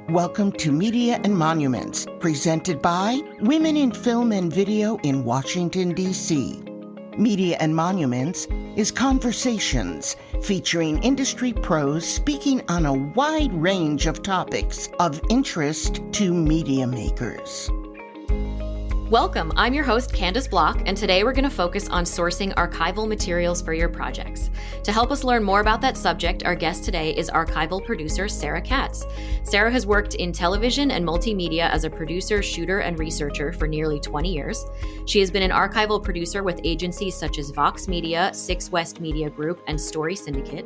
Welcome to Media and Monuments, presented by Women in Film and Video in Washington, D.C. Media and Monuments is conversations featuring industry pros speaking on a wide range of topics of interest to media makers. Welcome, I'm your host, Candice Bloch, and today we're going to focus on sourcing archival materials for your projects. To help us learn more about that subject, our guest today is archival producer Sarah Katz. Sarah has worked in television and multimedia as a producer, shooter, and researcher for nearly 20 years. She has been an archival producer with agencies such as Vox Media, 6 West Media Group, and Story Syndicate.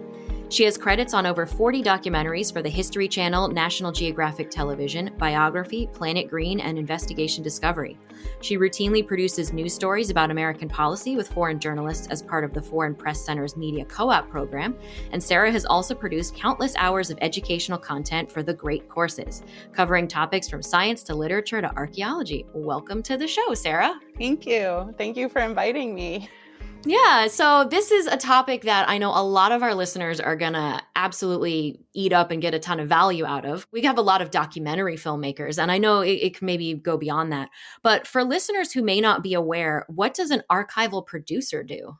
She has credits on over 40 documentaries for the History Channel, National Geographic Television, Biography, Planet Green, and Investigation Discovery. She routinely produces news stories about American policy with foreign journalists as part of the Foreign Press Center's Media Co-op program, and Sarah has also produced countless hours of educational content for the Great Courses, covering topics from science to literature to archaeology. Welcome to the show, Sarah. Thank you. Thank you for inviting me. Yeah, so this is a topic that I know a lot of our listeners are going to absolutely eat up and get a ton of value out of. We have a lot of documentary filmmakers, and I know it can maybe go beyond that. But for listeners who may not be aware, what does an archival producer do?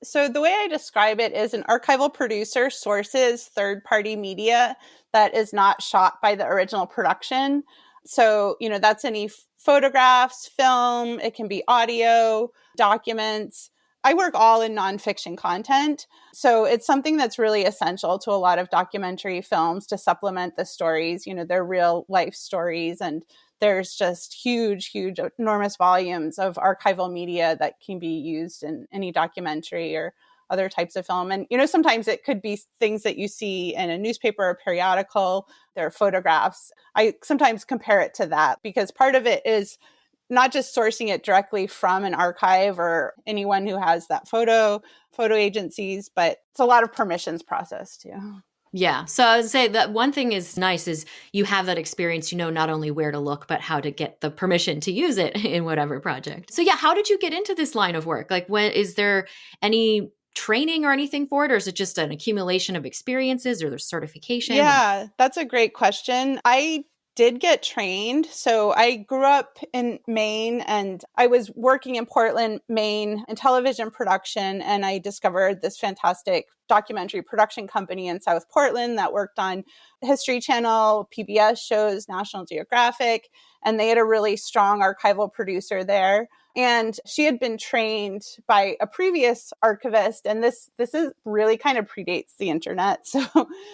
So the way I describe it is an archival producer sources third-party media that is not shot by the original production. So, that's any photographs, film, it can be audio, documents. I work all in nonfiction content. So it's something that's really essential to a lot of documentary films to supplement the stories. They're real life stories, and there's just huge, enormous volumes of archival media that can be used in any documentary or other types of film. And, sometimes it could be things that you see in a newspaper or periodical. There are photographs. I sometimes compare it to that because part of it is not just sourcing it directly from an archive or anyone who has that photo agencies, but it's a lot of permissions process too. Yeah. So I would say that one thing is nice is you have that experience, not only where to look, but how to get the permission to use it in whatever project. So yeah, how did you get into this line of work? Like, is there any training or anything for it, or is it just an accumulation of experiences, or there's certification? Yeah, that's a great question. I did get trained. So I grew up in Maine, and I was working in Portland, Maine in television production. And I discovered this fantastic documentary production company in South Portland that worked on History Channel, PBS shows, National Geographic. And they had a really strong archival producer there. And she had been trained by a previous archivist. And this is really kind of predates the internet. So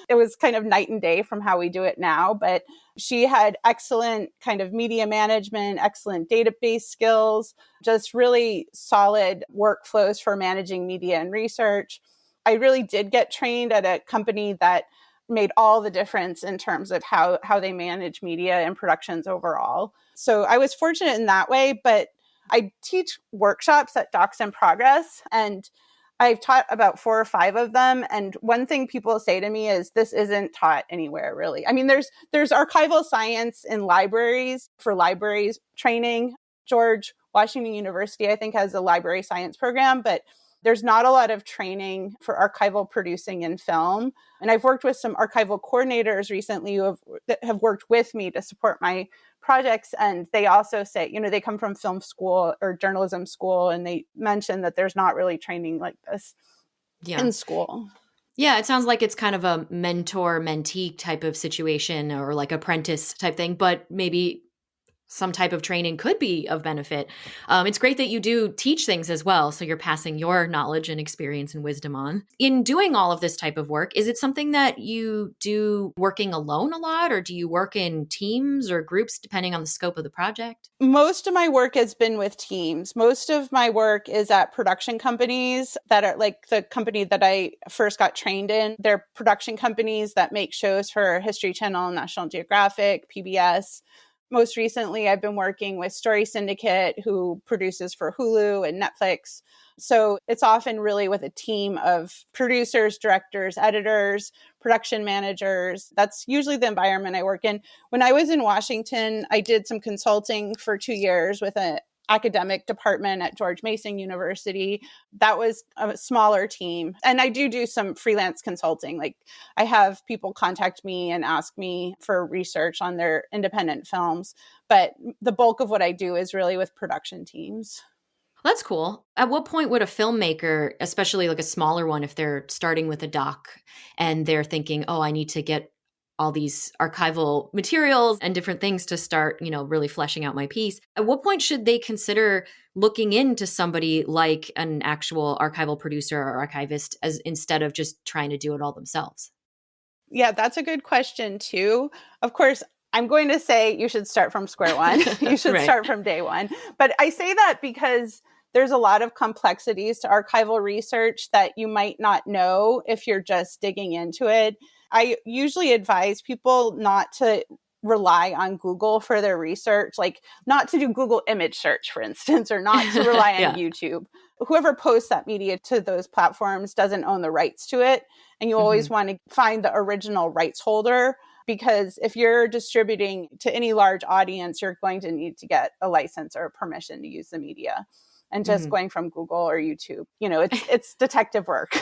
it was kind of night and day from how we do it now. But she had excellent kind of media management, excellent database skills, just really solid workflows for managing media and research. I really did get trained at a company that made all the difference in terms of how they manage media and productions overall. So I was fortunate in that way, but I teach workshops at Docs in Progress, and I've taught about 4 or 5 of them. And one thing people say to me is this isn't taught anywhere, really. I mean, there's archival science in libraries for libraries training. George Washington University, I think, has a library science program, but there's not a lot of training for archival producing in film. And I've worked with some archival coordinators recently who have worked with me to support my projects. And they also say, they come from film school or journalism school, and they mention that there's not really training like this in school. Yeah, it sounds like it's kind of a mentor-mentee type of situation, or like apprentice type thing, but maybe some type of training could be of benefit. It's great that you do teach things as well, so you're passing your knowledge and experience and wisdom on. In doing all of this type of work, is it something that you do working alone a lot, or do you work in teams or groups depending on the scope of the project? Most of my work has been with teams. Most of my work is at production companies that are like the company that I first got trained in. They're production companies that make shows for History Channel, National Geographic, PBS. Most recently, I've been working with Story Syndicate, who produces for Hulu and Netflix. So it's often really with a team of producers, directors, editors, production managers. That's usually the environment I work in. When I was in Washington, I did some consulting for 2 years with a academic department at George Mason University. That was a smaller team. And I do some freelance consulting. Like I have people contact me and ask me for research on their independent films. But the bulk of what I do is really with production teams. That's cool. At what point would a filmmaker, especially like a smaller one, if they're starting with a doc and they're thinking, oh, I need to get all these archival materials and different things to start, really fleshing out my piece. At what point should they consider looking into somebody like an actual archival producer or archivist as instead of just trying to do it all themselves? Yeah, that's a good question too. Of course, I'm going to say you should start from square one. You should Right. start from day one. But I say that because there's a lot of complexities to archival research that you might not know if you're just digging into it. I usually advise people not to rely on Google for their research, like not to do Google image search, for instance, or not to rely on Yeah. YouTube. Whoever posts that media to those platforms doesn't own the rights to it. And you always want to find the original rights holder, because if you're distributing to any large audience, you're going to need to get a license or a permission to use the media. And just going from Google or YouTube, it's detective work.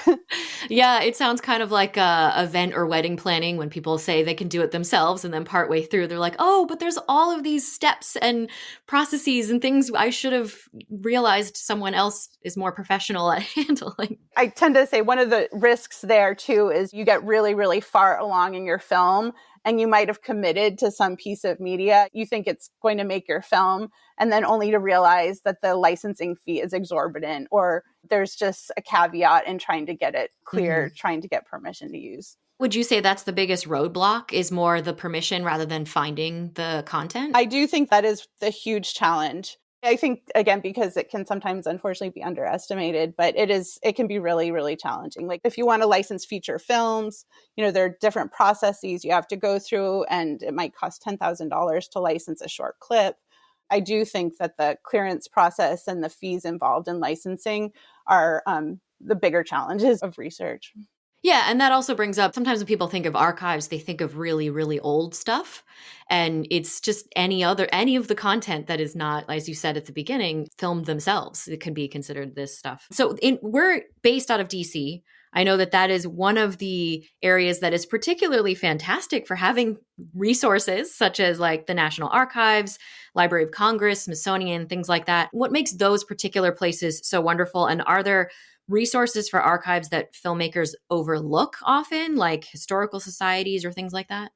Yeah, it sounds kind of like event or wedding planning when people say they can do it themselves and then partway through they're like, oh, but there's all of these steps and processes and things I should have realized someone else is more professional at handling. I tend to say one of the risks there too is you get really, really far along in your film and you might have committed to some piece of media. You think it's going to make your film, and then only to realize that the licensing fee is exorbitant, or there's just a caveat in trying to get it clear, trying to get permission to use. Would you say that's the biggest roadblock, is more the permission rather than finding the content? I do think that is the huge challenge. I think, again, because it can sometimes unfortunately be underestimated, but it can be really, really challenging. Like if you want to license feature films, there are different processes you have to go through, and it might cost $10,000 to license a short clip. I do think that the clearance process and the fees involved in licensing are the bigger challenges of research. Yeah, and that also brings up, sometimes when people think of archives, they think of really, really old stuff. And it's just any of the content that is not, as you said at the beginning, filmed themselves. It can be considered this stuff. So we're based out of DC. I know that is one of the areas that is particularly fantastic for having resources such as like the National Archives, Library of Congress, Smithsonian, things like that. What makes those particular places so wonderful? And are there resources for archives that filmmakers overlook often, like historical societies or things like that?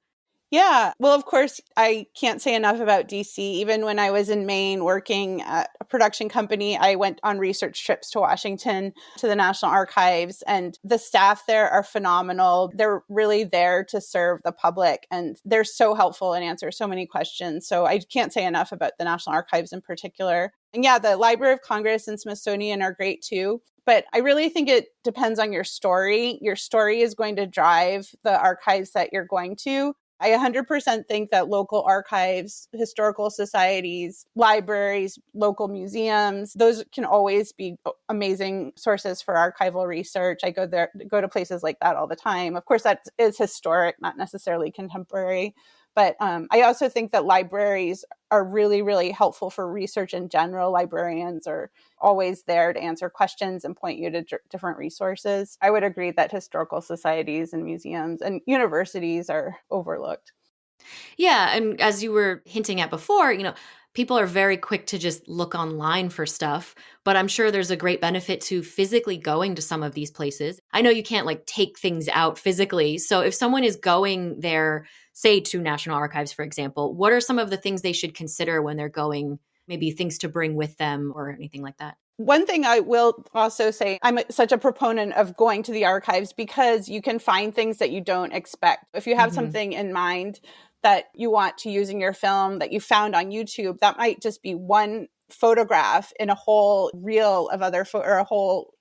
Yeah. Well, of course, I can't say enough about DC. Even when I was in Maine working at a production company, I went on research trips to Washington, to the National Archives, and the staff there are phenomenal. They're really there to serve the public, and they're so helpful and answer so many questions. So I can't say enough about the National Archives in particular. And yeah, the Library of Congress and Smithsonian are great too. But I really think it depends on your story. Your story is going to drive the archives that you're going to. I 100% think that local archives, historical societies, libraries, local museums, those can always be amazing sources for archival research. I go to places like that all the time. Of course, that is historic, not necessarily contemporary. But I also think that libraries are really, really helpful for research in general. Librarians are always there to answer questions and point you to different resources. I would agree that historical societies and museums and universities are overlooked. Yeah. And as you were hinting at before, people are very quick to just look online for stuff, but I'm sure there's a great benefit to physically going to some of these places. I know you can't like take things out physically. So if someone is going there, say to National Archives, for example, what are some of the things they should consider when they're going, maybe things to bring with them or anything like that? One thing I will also say, I'm such a proponent of going to the archives because you can find things that you don't expect. If you have something in mind that you want to use in your film that you found on YouTube, that might just be one photograph in a whole reel of other or a whole,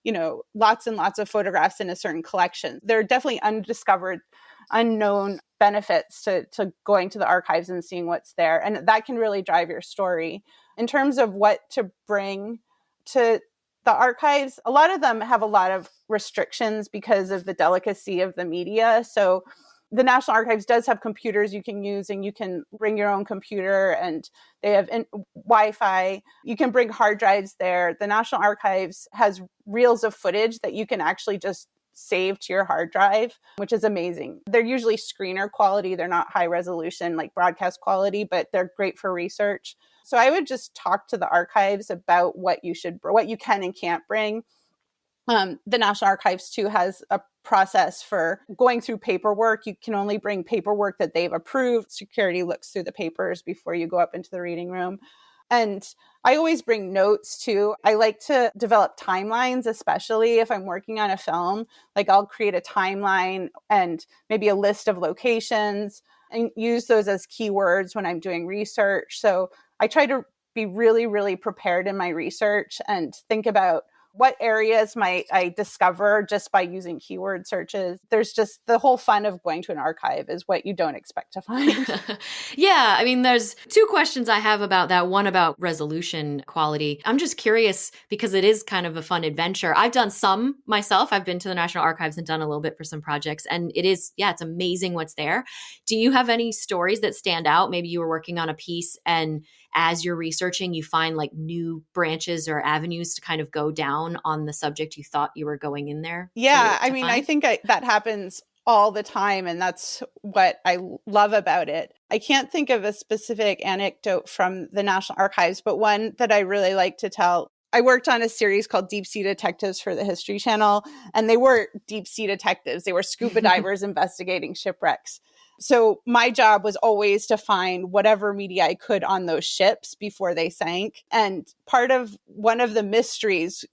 lots and lots of photographs in a certain collection. There are definitely undiscovered, unknown benefits to going to the archives and seeing what's there. And that can really drive your story. In terms of what to bring to the archives, a lot of them have a lot of restrictions because of the delicacy of the media. So the National Archives does have computers you can use, and you can bring your own computer, and they have Wi-Fi. You can bring hard drives there. The National Archives has reels of footage that you can actually just save to your hard drive, which is amazing. They're usually screener quality. They're not high resolution like broadcast quality, but they're great for research. So I would just talk to the archives about what you can and can't bring. The National Archives too has a process for going through paperwork. You can only bring paperwork that they've approved. Security looks through the papers before you go up into the reading room. And I always bring notes too. I like to develop timelines, especially if I'm working on a film. Like I'll create a timeline and maybe a list of locations and use those as keywords when I'm doing research. So I try to be really, really prepared in my research and think about what areas might I discover just by using keyword searches. There's just the whole fun of going to an archive is what you don't expect to find. Yeah, I mean, there's two questions I have about that. One about resolution quality. I'm just curious because it is kind of a fun adventure. I've done some myself. I've been to the National Archives and done a little bit for some projects. And it is, it's amazing what's there. Do you have any stories that stand out? Maybe you were working on a piece and as you're researching, you find like new branches or avenues to kind of go down on the subject you thought you were going in there? Yeah, to find? I think that happens all the time. And that's what I love about it. I can't think of a specific anecdote from the National Archives, but one that I really like to tell. I worked on a series called Deep Sea Detectives for the History Channel, and they were deep sea detectives. They were scuba divers investigating shipwrecks. So my job was always to find whatever media I could on those ships before they sank. And part of one of the mysteries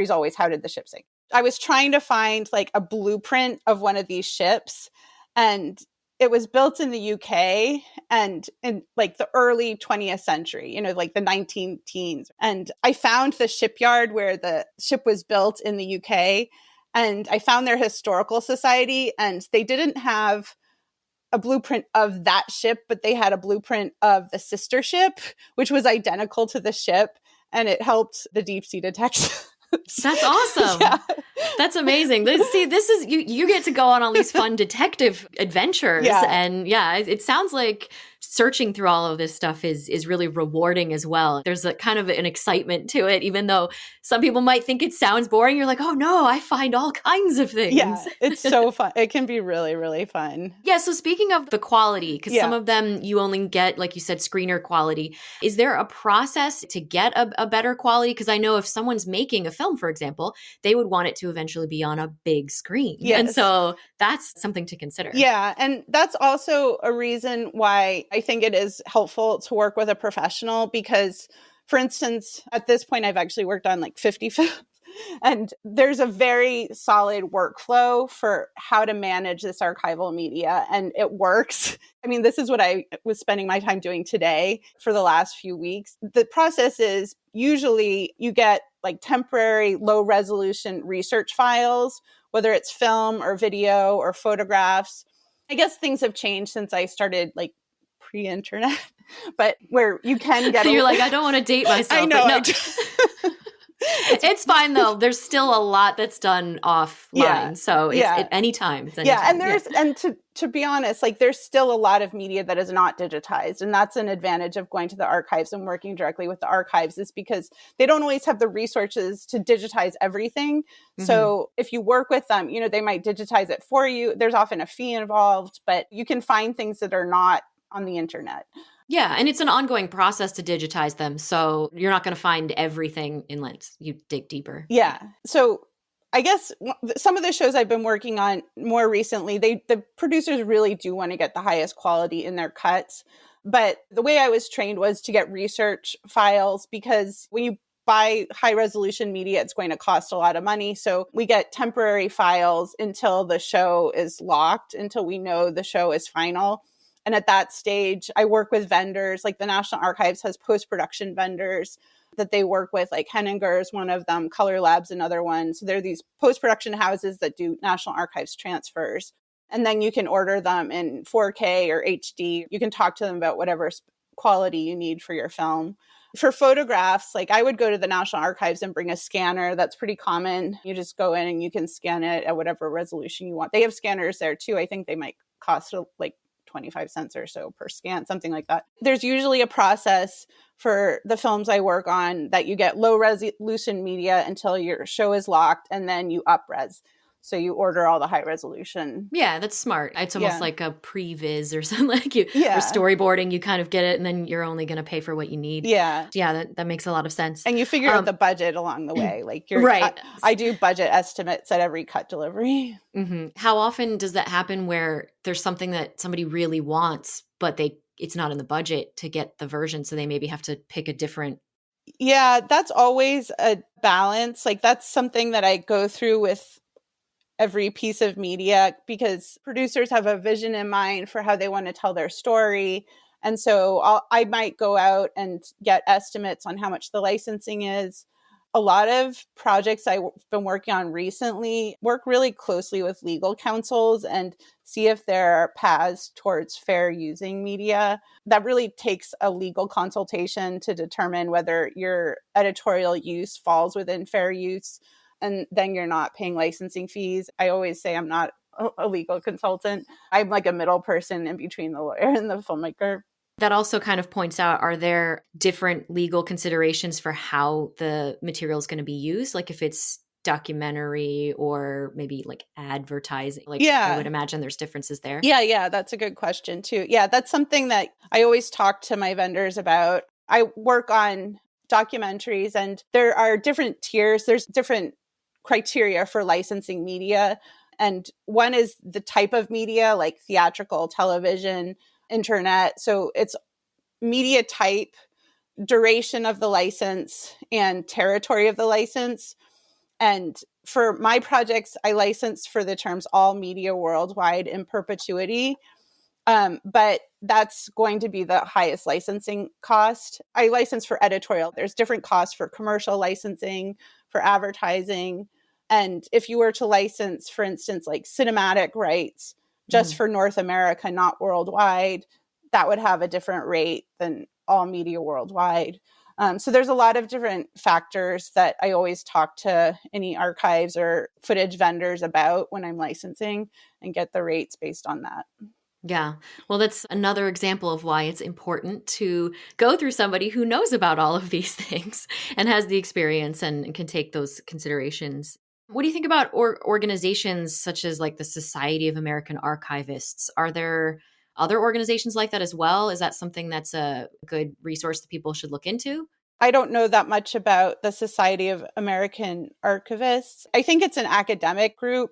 always, how did the ship sink? I was trying to find like a blueprint of one of these ships, and it was built in the UK and in like the early 20th century, like the 19 teens. And I found the shipyard where the ship was built in the UK, and I found their historical society, and they didn't have a blueprint of that ship, but they had a blueprint of the sister ship, which was identical to the ship. And it helped the deep sea detectives. That's awesome. Yeah. That's amazing. This is, you get to go on all these fun detective adventures. Yeah. And it sounds like searching through all of this stuff is really rewarding as well. There's a kind of an excitement to it, even though some people might think it sounds boring. You're like, oh no, I find all kinds of things. Yeah, it's so fun. It can be really, really fun. Yeah. So speaking of the quality, because some of them you only get, like you said, screener quality. Is there a process to get a better quality? Because I know if someone's making a film, for example, they would want it to eventually be on a big screen. Yes. And so that's something to consider. Yeah. And that's also a reason why I think it is helpful to work with a professional, because, for instance, at this point, I've actually worked on like 50 films. And there's a very solid workflow for how to manage this archival media, and it works. I mean, this is what I was spending my time doing today for the last few weeks. The process is usually you get like temporary low resolution research files, whether it's film or video or photographs. I guess things have changed since I started like pre-internet, but where you can get You're like, I don't want to date myself. I know. But no. It's fine though. There's still a lot that's done offline. So it's at any time. It's anytime. And to be honest, like there's still a lot of media that is not digitized. And that's an advantage of going to the archives and working directly with the archives, is because they don't always have the resources to digitize everything. Mm-hmm. So if you work with them, they might digitize it for you. There's often a fee involved, but you can find things that are not on the internet. Yeah, and it's an ongoing process to digitize them. So you're not going to find everything in lens. You dig deeper. Yeah. So I guess some of the shows I've been working on more recently, the producers really do want to get the highest quality in their cuts. But the way I was trained was to get research files, because when you buy high resolution media, it's going to cost a lot of money. So we get temporary files until the show is locked, until we know the show is final. And at that stage, I work with vendors. Like the National Archives has post-production vendors that they work with, like Henninger is one of them, Color Lab's another one. So there are these post-production houses that do National Archives transfers. And then you can order them in 4K or HD. You can talk to them about whatever quality you need for your film. For photographs, like I would go to the National Archives and bring a scanner. That's pretty common. You just go in and you can scan it at whatever resolution you want. They have scanners there too. I think they might costs like 25 cents or so per scan, something like that. There's usually a process for the films I work on that you get low resolution media until your show is locked, and then you up-res. So you order all the high resolution. Yeah, that's smart. It's almost like a pre-viz or something or Yeah. storyboarding. You kind of get it, and then you're only going to pay for what you need. Yeah. Yeah, that makes a lot of sense. And you figure out the budget along the way. Like right. I do budget estimates at every cut delivery. Mm-hmm. How often does that happen where there's something that somebody really wants, but it's not in the budget to get the version, so they maybe have to pick a different... Yeah, that's always a balance. Like that's something that I go through with every piece of media, because producers have a vision in mind for how they want to tell their story. And so I might go out and get estimates on how much the licensing is. A lot of projects I've been working on recently work really closely with legal counsels and see if there are paths towards fair using media. That really takes a legal consultation to determine whether your editorial use falls within fair use. And then you're not paying licensing fees. I always say I'm not a legal consultant. I'm like a middle person in between the lawyer and the filmmaker. That also kind of points out, are there different legal considerations for how the material is going to be used? Like if it's documentary or maybe like advertising, I would imagine there's differences there. Yeah, that's a good question too. Yeah, that's something that I always talk to my vendors about. I work on documentaries and there are different tiers. There's different criteria for licensing media. And one is the type of media, like theatrical, television, internet. So it's media type, duration of the license, and territory of the license. And for my projects, I license for the terms all media worldwide in perpetuity. But that's going to be the highest licensing cost. I license for editorial. There's different costs for commercial licensing, for advertising. And if you were to license, for instance, like cinematic rights just for North America, not worldwide, that would have a different rate than all media worldwide. So there's a lot of different factors that I always talk to any archives or footage vendors about when I'm licensing and get the rates based on that. Yeah. Well, that's another example of why it's important to go through somebody who knows about all of these things and has the experience and can take those considerations. What do you think about organizations such as like the Society of American Archivists? Are there other organizations like that as well? Is that something that's a good resource that people should look into? I don't know that much about the Society of American Archivists. I think it's an academic group,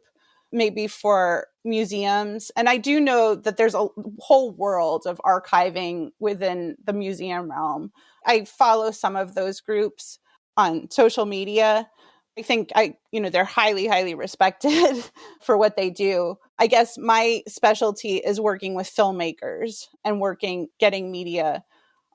maybe for museums. And I do know that there's a whole world of archiving within the museum realm. I follow some of those groups on social media. I think they're highly, highly respected for what they do. I guess my specialty is working with filmmakers and getting media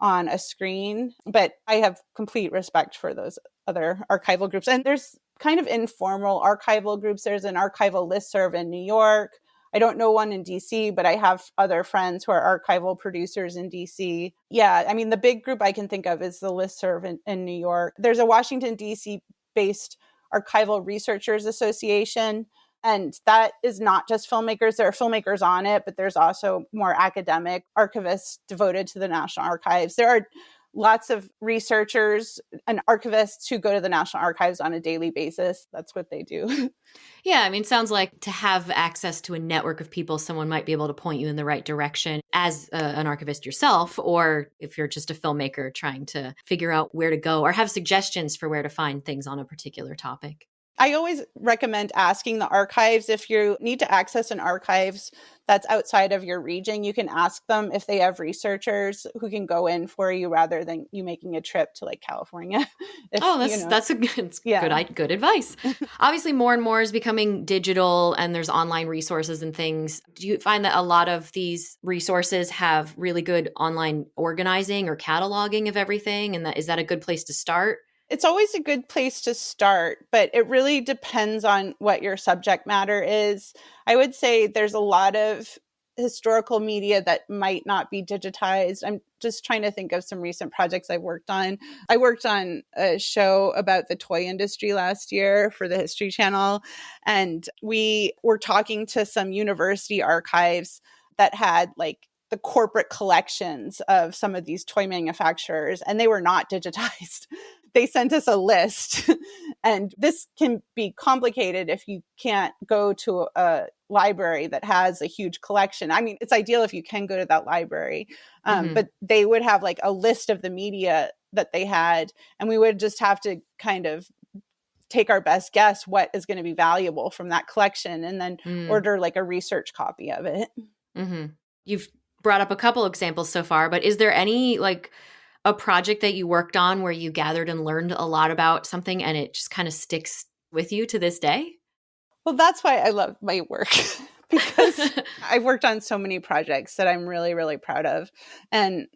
on a screen, but I have complete respect for those other archival groups. And there's kind of informal archival groups. There's an archival listserv in New York. I don't know one in DC, but I have other friends who are archival producers in DC. Yeah, I mean, the big group I can think of is the listserv in New York. There's a Washington, DC based Archival Researchers Association. And that is not just filmmakers. There are filmmakers on it, but there's also more academic archivists devoted to the National Archives. There are lots of researchers and archivists who go to the National Archives on a daily basis. That's what they do. Yeah, I mean, it sounds like to have access to a network of people, someone might be able to point you in the right direction as an archivist yourself, or if you're just a filmmaker trying to figure out where to go or have suggestions for where to find things on a particular topic. I always recommend asking the archives. If you need to access an archives that's outside of your region, you can ask them if they have researchers who can go in for you rather than you making a trip to like California. That's a good advice. Obviously, more and more is becoming digital and there's online resources and things. Do you find that a lot of these resources have really good online organizing or cataloging of everything? And is that a good place to start? It's always a good place to start, but it really depends on what your subject matter is. I would say there's a lot of historical media that might not be digitized. I'm just trying to think of some recent projects I've worked on. I worked on a show about the toy industry last year for the History Channel, and we were talking to some university archives that had like the corporate collections of some of these toy manufacturers, and they were not digitized. They sent us a list. And this can be complicated if you can't go to a library that has a huge collection. I mean, it's ideal if you can go to that library, but they would have like a list of the media that they had, and we would just have to kind of take our best guess what is going to be valuable from that collection, and then order like a research copy of it. You've brought up a couple examples so far, but is there any like a project that you worked on where you gathered and learned a lot about something and it just kind of sticks with you to this day? Well, that's why I love my work because I've worked on so many projects that I'm really, really proud of. And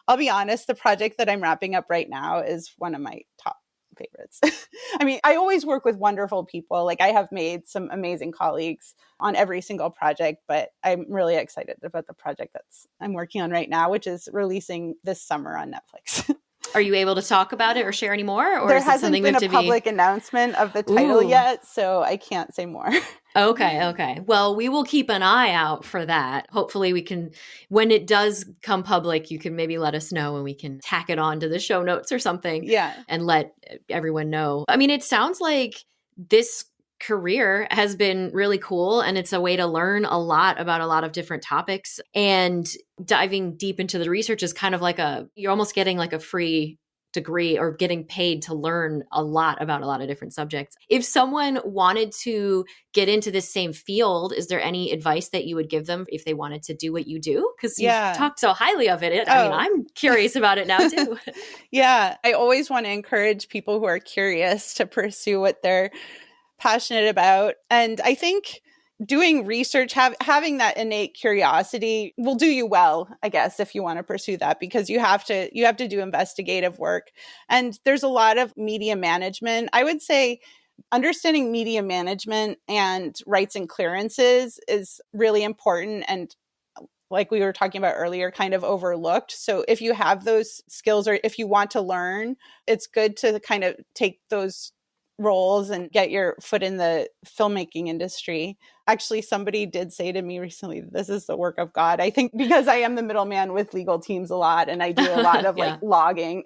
I'll be honest, the project that I'm wrapping up right now is one of my top favorites. I mean, I always work with wonderful people. Like I have made some amazing colleagues on every single project, but I'm really excited about the project I'm working on right now, which is releasing this summer on Netflix. Are you able to talk about it or share any more? Or there is it hasn't something been a public be... announcement of the title yet, so I can't say more. Okay. Well, we will keep an eye out for that. Hopefully we can, when it does come public, you can maybe let us know and we can tack it on to the show notes or something. Yeah. And let everyone know. I mean, it sounds like this career has been really cool, and it's a way to learn a lot about a lot of different topics, and diving deep into the research is kind of like you're almost getting like a free degree or getting paid to learn a lot about a lot of different subjects. If someone wanted to get into this same field, is there any advice that you would give them if they wanted to do what you do? Because you've talked so highly of it. I mean, I'm curious about it now too. Yeah, I always want to encourage people who are curious to pursue what they're passionate about. And I think doing research, having that innate curiosity will do you well, I guess, if you want to pursue that, because you have to do investigative work. And there's a lot of media management. I would say understanding media management and rights and clearances is really important, and like we were talking about earlier, kind of overlooked. So if you have those skills, or if you want to learn, it's good to kind of take those roles and get your foot in the filmmaking industry. Actually, somebody did say to me recently, this is the work of God. I think because I am the middleman with legal teams a lot, and I do a lot of like logging.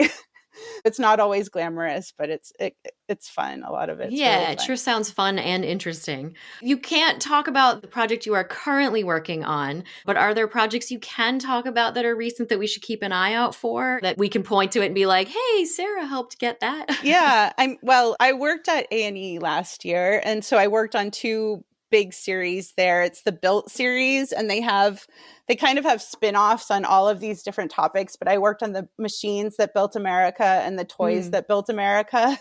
It's not always glamorous, but it's fun. A lot of it's really it sure sounds fun and interesting. You can't talk about the project you are currently working on, but are there projects you can talk about that are recent that we should keep an eye out for, that we can point to it and be like, hey, Sarah helped get that? Yeah. I worked at A&E last year, and so I worked on two big series there. It's the Built series, and they kind of have spin-offs on all of these different topics, but I worked on the machines that built America and the toys that built America.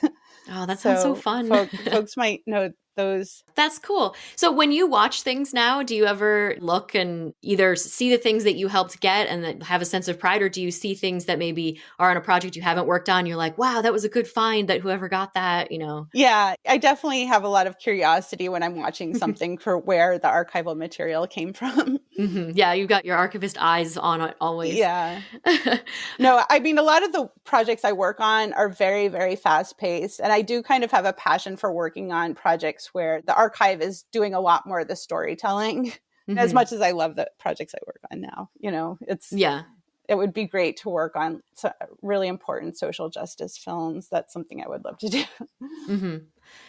Oh, that sounds so fun. Folks might know those. That's cool. So when you watch things now, do you ever look and either see the things that you helped get and that have a sense of pride, or do you see things that maybe are on a project you haven't worked on? You're like, wow, that was a good find that whoever got that, you know? Yeah, I definitely have a lot of curiosity when I'm watching something for where the archival material came from. Yeah, you've got your archivist eyes on it always. Yeah. No, I mean, a lot of the projects I work on are very, very fast paced. And I do kind of have a passion for working on projects where the archive is doing a lot more of the storytelling. As much as I love the projects I work on now, you know, it would be great to work on really important social justice films. That's something I would love to do.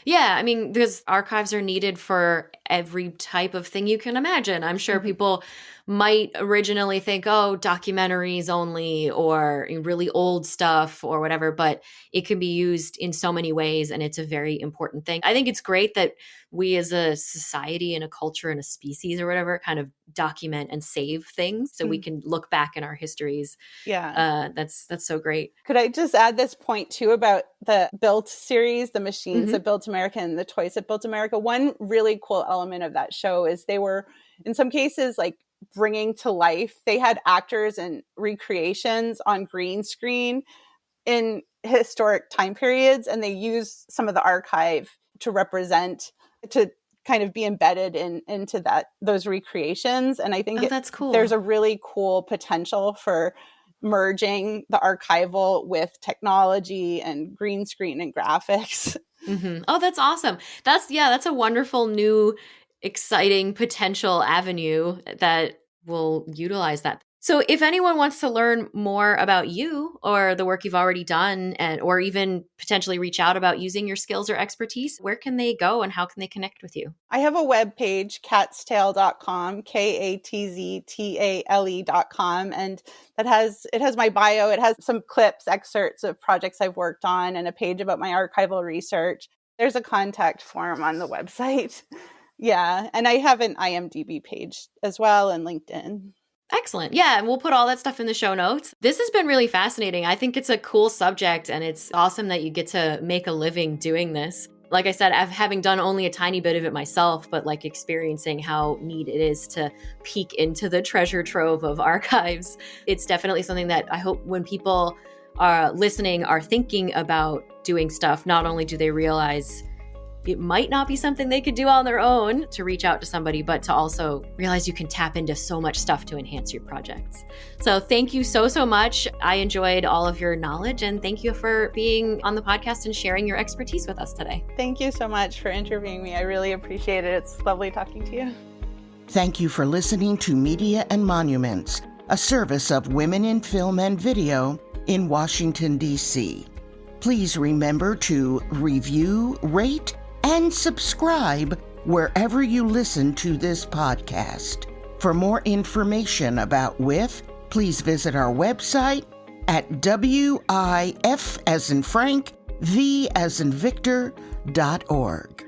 Yeah, I mean, because archives are needed for every type of thing you can imagine. I'm sure people might originally think, oh, documentaries only, or really old stuff or whatever, but it can be used in so many ways, and it's a very important thing. I think it's great that we as a society and a culture and a species or whatever kind of document and save things so we can look back in our histories. Yeah. That's so great. Could I just add this point too about the Built series, the machines that built America and the toys that built America? One really cool element of that show is they were, in some cases, like bringing to life. They had actors and recreations on green screen in historic time periods, and they used some of the archive to kind of be embedded into those recreations. And I think that's cool. There's a really cool potential for merging the archival with technology and green screen and graphics. Oh, that's awesome. That's a wonderful new exciting potential avenue that will utilize that. So if anyone wants to learn more about you or the work you've already done, or even potentially reach out about using your skills or expertise, where can they go and how can they connect with you? I have a webpage, katztale.com, katztale.com. And it has my bio. It has some clips, excerpts of projects I've worked on, and a page about my archival research. There's a contact form on the website. Yeah. And I have an IMDb page as well, and LinkedIn. Excellent. Yeah, and we'll put all that stuff in the show notes. This has been really fascinating. I think it's a cool subject, and it's awesome that you get to make a living doing this. Like I said, having done only a tiny bit of it myself, but like experiencing how neat it is to peek into the treasure trove of archives. It's definitely something that I hope when people are listening are thinking about doing stuff, not only do they realize it might not be something they could do on their own to reach out to somebody, but to also realize you can tap into so much stuff to enhance your projects. So thank you so much. I enjoyed all of your knowledge, and thank you for being on the podcast and sharing your expertise with us today. Thank you so much for interviewing me. I really appreciate it. It's lovely talking to you. Thank you for listening to Media and Monuments, a service of Women in Film and Video in Washington, D.C. Please remember to review, rate, and subscribe wherever you listen to this podcast. For more information about WIF, please visit our website at WIF as in Frank, V as in Victor.org.